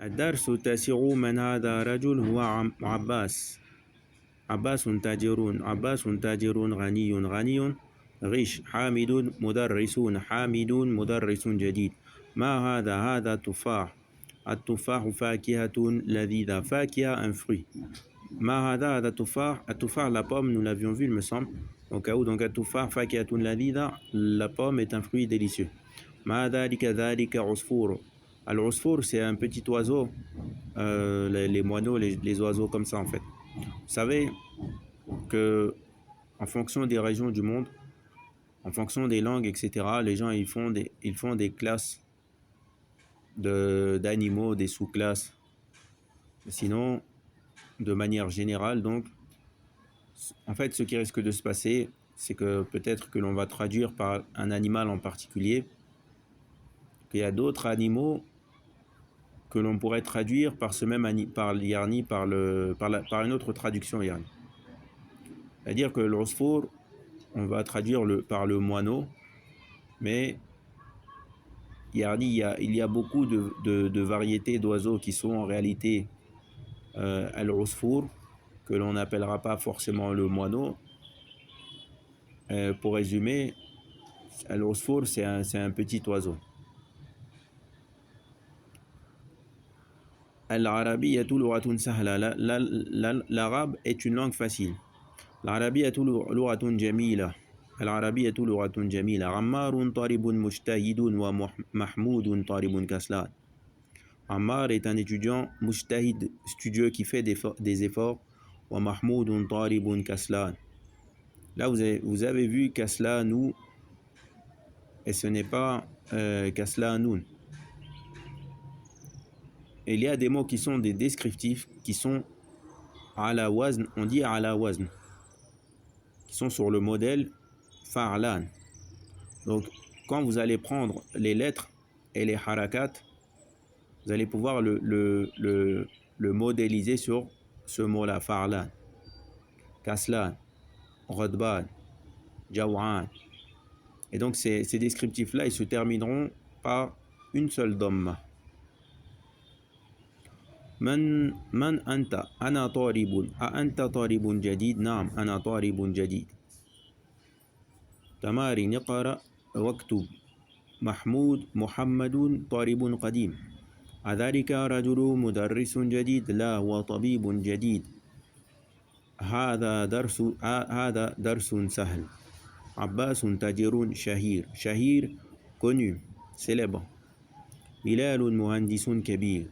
الدرس التاسع. من هذا رجل هو عباس. عباس تاجر غني غش. حامد مدرس جديد. ما هذا التفاح. التفاح فاكهة لذيذة. فاكهة un fruit. ما هذا التفاح la pomme, nous l'avions vu il me semble au cas où. Donc التفاح فاكهة لذيذة, la pomme est un fruit délicieux. ما ذلك عصفور. العصفور c'est un petit oiseau, les moineaux, les oiseaux comme ça en fait. Vous savez que en fonction des régions du monde, en fonction des langues, etc., les gens ils font des classes d'animaux, des sous-classes. Sinon, de manière générale, donc, en fait, ce qui risque de se passer, c'est que peut-être que l'on va traduire par un animal en particulier, qu'il y a d'autres animaux que l'on pourrait traduire par ce même par une autre traduction yarni. C'est-à-dire que l'osfour, on va traduire par le moineau, mais yarni, il y a beaucoup de variétés d'oiseaux qui sont en réalité al-osfour, que l'on n'appellera pas forcément le moineau. Pour résumer, al-osfour, c'est un petit oiseau. L'arabe est une langue facile. العربية لغة جميلة. العربية لغة جميلة. عمار طالب مجتهد ومحمود طالب كسلان. Ammar est un étudiant mujtahid, studieux, qui fait des efforts. ومحمود طالب كسلان. Là vous avez vu kaslanou, et ce n'est pas kaslanoun. Et il y a des mots qui sont des descriptifs, qui sont ala wazn, on dit ala wazn, qui sont sur le modèle fa'lan. Donc quand vous allez prendre les lettres et les harakat, vous allez pouvoir le modéliser sur ce mot-là, fa'lan, kaslan, radban, jaw'an. Et donc ces descriptifs-là, ils se termineront par une seule dhamma. من أنت؟ أنا طالب. أأنت طالب جديد؟ نعم أنا طالب جديد. تمارين اقرأ واكتب. محمد طالب قديم. أذلك رجل مدرس جديد؟ لا هو طبيب جديد. هذا درس سهل. عباس تاجر شهير connu, célèbre. بلال مهندس كبير.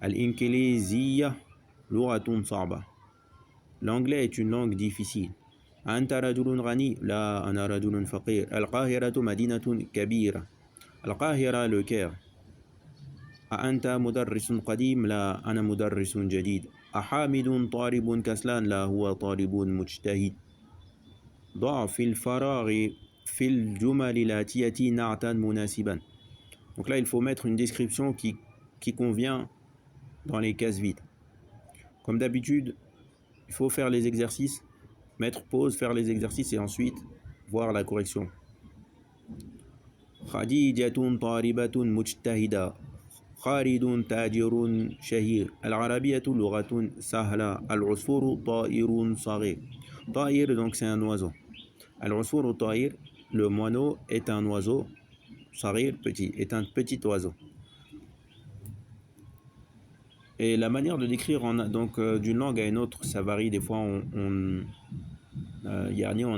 الإنكليزية لغة صعبة. L'anglais est une langue difficile. أنت رجل غني؟ لا أنا رجل فقير. القاهرة مدينة كبيرة. القاهرة le Caire. أنت مدرس قديم؟ لا أنا مدرس جديد. أحامد طالب كسلان؟ لا هو طالب مجتهد. ضع في الفراغ في الجمل الآتية نعتا مناسبا. Donc là il faut mettre une description qui convient dans les cases vides. Comme d'habitude, il faut faire les exercices, mettre pause, faire les exercices et ensuite voir la correction. خديجة طالبة مجتهدة. خالد تاجر شهير. العربية لغة سهلة. العصفور طائر صغير. طائر, donc c'est un oiseau. العصفور طائر, le moineau est un oiseau. صغير, petit, est un petit oiseau. Et la manière de décrire donc d'une langue à une autre, ça varie. Des fois on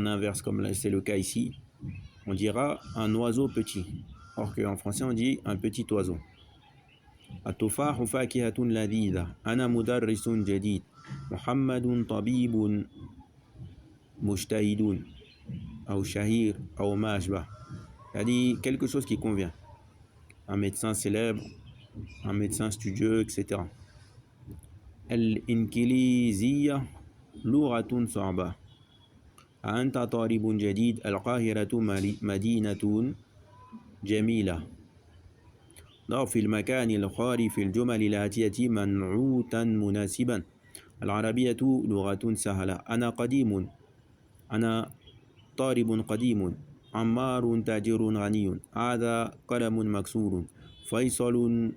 inverse, comme c'est le cas ici. On dira un oiseau petit, or qu'en français on dit un petit oiseau. التفاح فاكهة لذيذة. أنا مدرس جديد. محمد طبيب مجتهد أو شهير أو ما أشبه. C'est-à-dire quelque chose qui convient. Un médecin célèbre, un médecin studieux, etc. الإنكليزية لغة صعبة. أنت طالب جديد. القاهرة مدينة جميلة. ضع في المكان الخالي في الجمل الآتية منعوتا مناسبا. العربية لغة سهلة. أنا قديم. أنا طالب قديم. عمار تاجر غني هذا قلم مكسور فيصل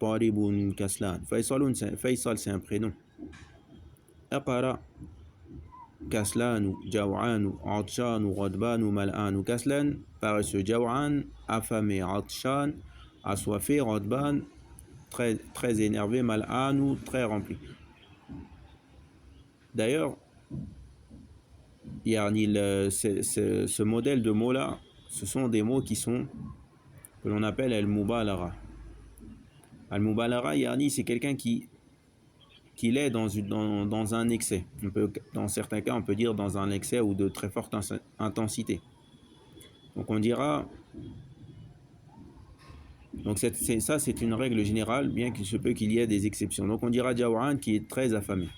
طالب كسلان فيصل c'est un prénom اقرأ كسلان جوعان عطشان غضبان ملآن كسلان paresseux جوعان affamé عطشان assoiffé غضبان très énervé ملآن très rempli. D'ailleurs ce modèle de mots là, ce sont des mots que l'on appelle al-mubalagha. Al-mubalagha c'est quelqu'un qui l'est dans un excès. Dans certains cas, on peut dire dans un excès ou de très forte intensité. Donc on dira, donc ça c'est une règle générale, bien qu'il se peut qu'il y ait des exceptions. Donc on dira jaw'an qui est très affamé.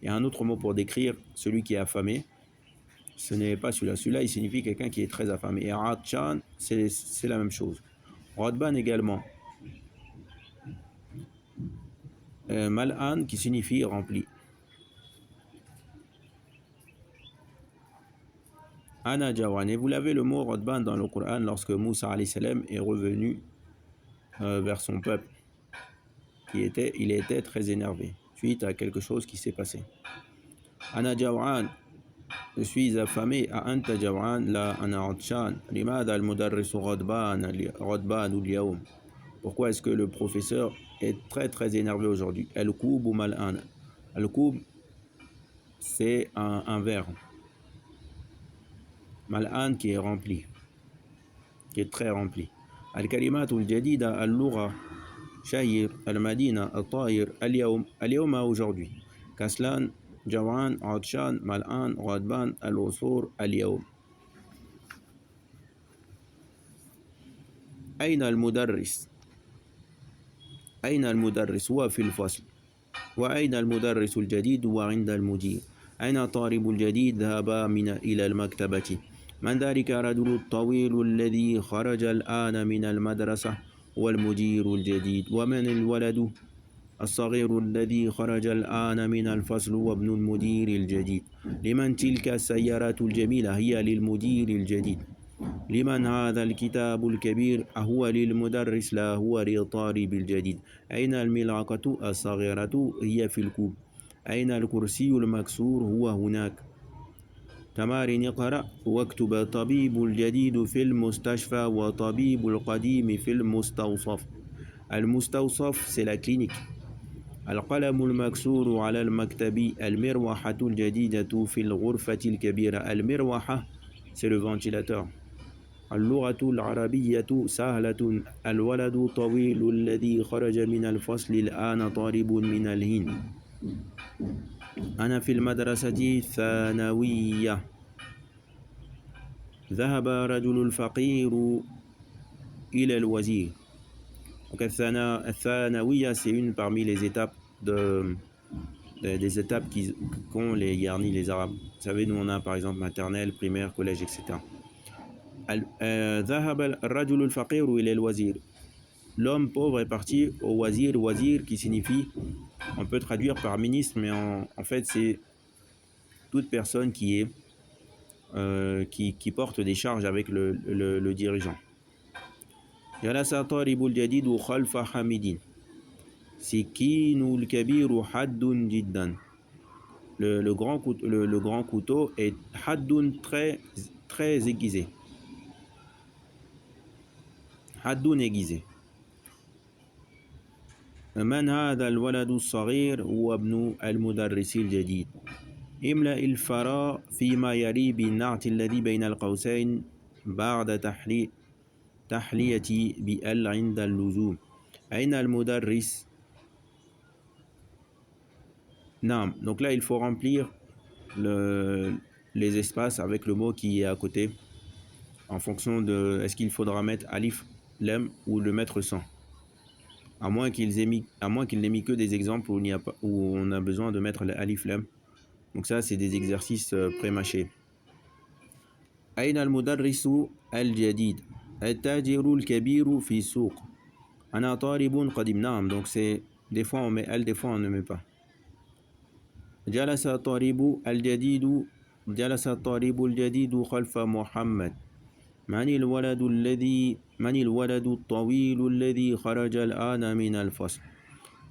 Il y a un autre mot pour décrire celui qui est affamé. Ce n'est pas celui-là. Celui-là, il signifie quelqu'un qui est très affamé. Et atchan, c'est la même chose. Radban également. Mal'an qui signifie rempli. Ana Jawan. Et vous l'avez le mot Radban dans le Coran lorsque Moussa alayhi salam est revenu vers son peuple. Il était très énervé suite à quelque chose qui s'est passé. Ana Jawan. Je suis affamé. Anta Jawan la ana atshan. Limada al-mudarris Radban al-yawm. Pourquoi est-ce que le professeur est très très énervé aujourd'hui? Al-Koub ou Mal'an. Al-Koub, c'est un verre. Mal'an qui est rempli, qui est très rempli. Al-Kalimat al-Jadida al-Lugha, Shahir, al-Madina, al-Tahir, al-Yawm, al-Yawm aujourd'hui. Kaslan, Jawan, Atshan, Mal'an, Radban, al-Usur, al-Yawm. أين المدرس؟ أين المدرس؟ هو في الفصل. وأين المدرس الجديد؟ هو عند المدير. أين طالب الجديد؟ ذهب إلى المكتبة. من ذلك الرجل الطويل الذي خرج الآن من المدرسة؟ هو المدير الجديد. ومن الولد الصغير الذي خرج الآن من الفصل؟ وابن المدير الجديد. لمن تلك السيارات الجميلة؟ هي للمدير الجديد. لمن هذا الكتاب الكبير؟ هو للمدرس لا هو للطالب الجديد. أين الملعقة الصغيرة؟ هي في الكوب. أين الكرسي المكسور؟ هو هناك. تمارين اقرأ واكتب طبيب الجديد في المستشفى وطبيب القديم في المستوصف. المستوصف c'est la clinique. القلم المكسور على المكتب. المروحة الجديدة في الغرفة الكبيرة. المروحة c'est le ventilateur. اللغة العربية سهلة. الولد طويل الذي خرج من الفصل الآن طالب من الهند. أنا في المدرسة الثانوية. ذهب رجل الفقير إلى الوزير. Donc الثانوية c'est une parmi les étapes des étapes qu'ont les Arabes. Vous savez, nous on a par exemple maternelle, primaire, collège, etc. ذهب الرجل الفقير إلى الوزير. L'homme pauvre est parti au wazir. Wazir qui signifie, on peut traduire par ministre, mais en fait c'est toute personne qui porte des charges avec le dirigeant. جلس طالب الجديد خلف حميد. سكين الكبير حد جدا. Le grand couteau est حد très aiguisé. حد aiguisé. من هذا الولد الصغير؟ هو ابن المدرس الجديد. املأ الفراغ فيما يلي بالنعت الذي بين القوسين بعد تحلية بأل عند اللزوم. أين المدرس؟ نعم. Donc là il faut remplir les espaces avec le mot qui est à côté en fonction de est-ce qu'il faudra mettre alif, lem ou le mettre sans. À moins qu'il n'ait mis que des exemples où on a besoin de mettre l'alif lam. Donc ça c'est des exercices prémâchés. أين المدرس الجديد؟ التاجر الكبير في السوق. أنا طالب قديم. نعم. Donc c'est des fois on met elle, des fois on ne met pas. جلس الطالب الجديد خلف محمد. من الولد الطويل الذي خرج الآن من الفصل؟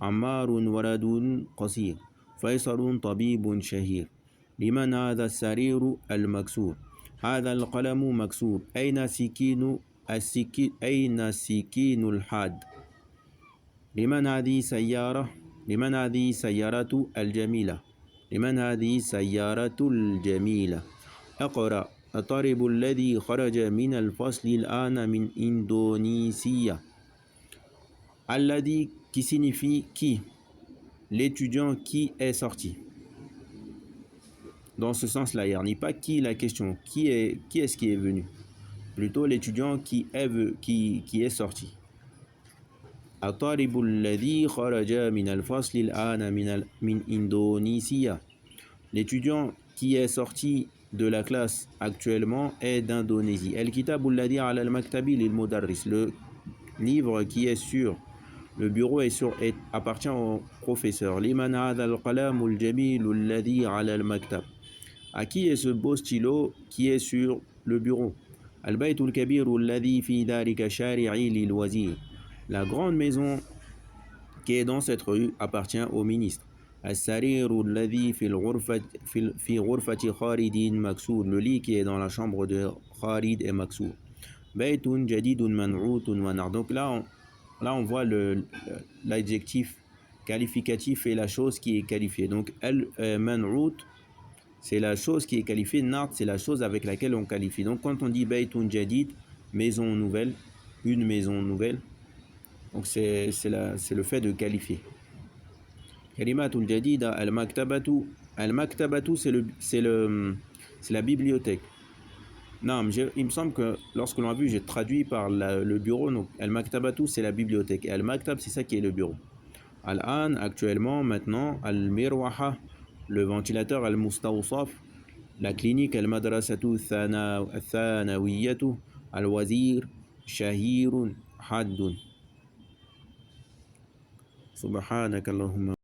عمار ولد قصير، فيصل طبيب شهير. لمن هذا السرير المكسور؟ هذا القلم مكسور. أين السكين الحاد؟ لمن هذه سيارة؟ لمن هذه سيارة الجميلة؟ لمن هذه سيارة الجميلة؟ اقرأ. الطالب الذي خرج من الفصل الآن من إندونيسيا. الذي qui signifie qui, l'étudiant qui est sorti. Dans ce sens-là, il n'y a pas qui la question, qui est-ce qui est venu, plutôt l'étudiant qui est sorti. الطالب الذي خرج من الفصل الآن من إندونيسيا. L'étudiant qui est sorti de la classe actuellement est d'Indonésie. الكتاب الذي على المكتب للمدرس. Le livre qui est sur le bureau appartient au professeur. لمن هذا القلم الجميل الذي على المكتب. À qui est ce beau stylo qui est sur le bureau? البيت الكبير الذي في ذلك شارعي للوزير. La grande maison qui est dans cette rue appartient au ministre. السرير الذي في غرفة خالد مكسور. Le lit qui est dans la chambre de Khalid est مكسور. بيت جديد منعوت ونعت. Donc là on voit l'adjectif qualificatif et la chose qui est qualifiée. Donc man'out, c'est la chose qui est qualifiée. Nart, c'est la chose avec laquelle on qualifie. Donc quand on dit baytun jadid, maison nouvelle, une maison nouvelle, donc c'est le fait de qualifier. Kalimatul jadida, al-maktabatu. Al-maktabatu, c'est la bibliothèque. Non, il me semble que lorsque l'on a vu, j'ai traduit par le bureau. Donc, al-maktabatu, c'est la bibliothèque. Et al-maktab, c'est ça qui est le bureau. Al-an, actuellement, maintenant. Al-mirwaha, le ventilateur. Al-mustawsaf, la clinique. Al-madrasatu thanawiyatu. Al-wazir, shahirun, haddun. Subhanakallahumma.